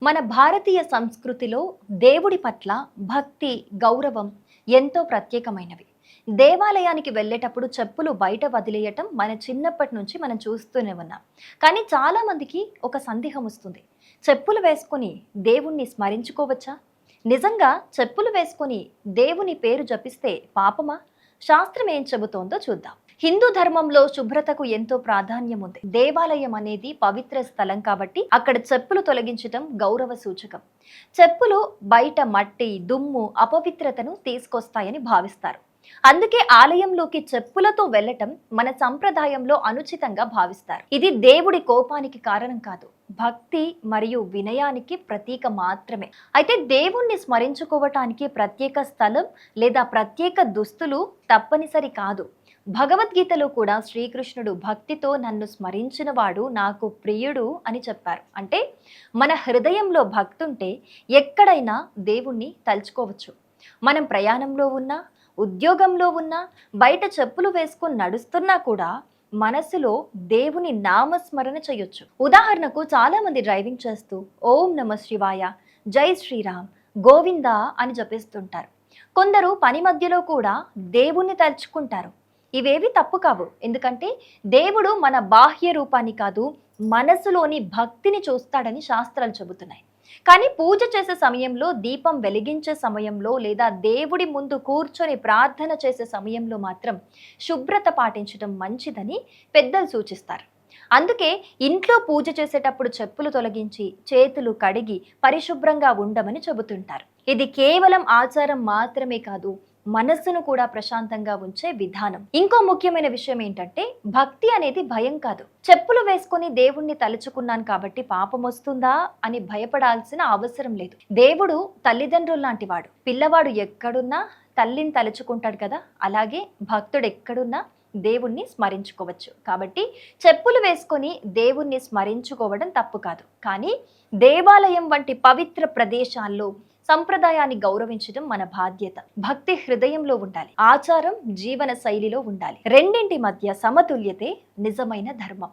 మన భారతీయ సంస్కృతిలో దేవుడి పట్ల భక్తి, గౌరవం ఎంతో ప్రత్యేకమైనవి. దేవాలయానికి వెళ్ళేటప్పుడు చెప్పులు బయట వదిలేయటం మన చిన్నప్పటి నుంచి మనం చూస్తూనే ఉన్నాం. కానీ చాలా మందికి ఒక సందేహం వస్తుంది. చెప్పులు వేసుకొని దేవుణ్ణి స్మరించుకోవచ్చా? నిజంగా చెప్పులు వేసుకొని దేవుని పేరు జపిస్తే పాపమా? శాస్త్రం ఏం చెబుతోందో చూద్దాం. హిందూ ధర్మంలో శుభ్రతకు ఎంతో ప్రాధాన్యం ఉంది. దేవాలయం అనేది పవిత్ర స్థలం కాబట్టి అక్కడ చెప్పులు తొలగించటం గౌరవ సూచకం. చెప్పులు బయట మట్టి, దుమ్ము, అపవిత్రతను తీసుకొస్తాయని భావిస్తారు. అందుకే ఆలయంలోకి చెప్పులతో వెళ్ళటం మన సంప్రదాయంలో అనుచితంగా భావిస్తారు. ఇది దేవుడి కోపానికి కారణం కాదు, భక్తి మరియు వినయానికి ప్రతీక మాత్రమే. అయితే దేవుణ్ణి స్మరించుకోవటానికి ప్రత్యేక స్థలం లేదా ప్రత్యేక దుస్తులు తప్పనిసరి కాదు. భగవద్గీతలో కూడా శ్రీకృష్ణుడు భక్తితో నన్ను స్మరించిన వాడు నాకు ప్రియుడు అని చెప్పారు. అంటే మన హృదయంలో భక్తి ఉంటే ఎక్కడైనా దేవుణ్ణి తలుచుకోవచ్చు. మనం ప్రయాణంలో ఉన్నా, ఉద్యోగంలో ఉన్నా, బయట చెప్పులు వేసుకొని నడుస్తున్నా కూడా మనసులో దేవుని నామస్మరణ చేయొచ్చు. ఉదాహరణకు చాలా మంది డ్రైవింగ్ చేస్తూ ఓం నమ శివాయ, జై శ్రీరామ్, గోవిందా అని జపిస్తుంటారు. కొందరు పని మధ్యలో కూడా దేవుణ్ణి తలుచుకుంటారు. ఇవేవి తప్పు కావు. ఎందుకంటే దేవుడు మన బాహ్య రూపాన్ని కాదు, మనసులోని భక్తిని చూస్తాడని శాస్త్రాలు చెబుతున్నాయి. కానీ పూజ చేసే సమయంలో, దీపం వెలిగించే సమయంలో లేదా దేవుడి ముందు కూర్చొని ప్రార్థన చేసే సమయంలో మాత్రం శుభ్రత పాటించడం మంచిదని పెద్దలు సూచిస్తారు. అందుకే ఇంట్లో పూజ చేసేటప్పుడు చెప్పులు తొలగించి చేతులు కడిగి పరిశుభ్రంగా ఉండమని చెబుతుంటారు. ఇది కేవలం ఆచారం మాత్రమే కాదు, మనస్సును కూడా ప్రశాంతంగా ఉంచే విధానం. ఇంకో ముఖ్యమైన విషయం ఏంటంటే భక్తి అనేది భయం కాదు. చెప్పులు వేసుకొని దేవుణ్ణి తలుచుకున్నాను కాబట్టి పాపం వస్తుందా అని భయపడాల్సిన అవసరం లేదు. దేవుడు తల్లిదండ్రులు లాంటి వాడు. పిల్లవాడు ఎక్కడున్నా తల్లిని తలుచుకుంటాడు కదా, అలాగే భక్తుడు ఎక్కడున్నా దేవుణ్ణి స్మరించుకోవచ్చు. కాబట్టి చెప్పులు వేసుకొని దేవుణ్ణి స్మరించుకోవడం తప్పు కాదు. కానీ దేవాలయం వంటి పవిత్ర ప్రదేశాల్లో సంప్రదాయాన్ని గౌరవించడం మన బాధ్యత. భక్తి హృదయంలో ఉండాలి, ఆచారం జీవన శైలిలో ఉండాలి. రెండింటి మధ్య సమతుల్యతే నిజమైన ధర్మం.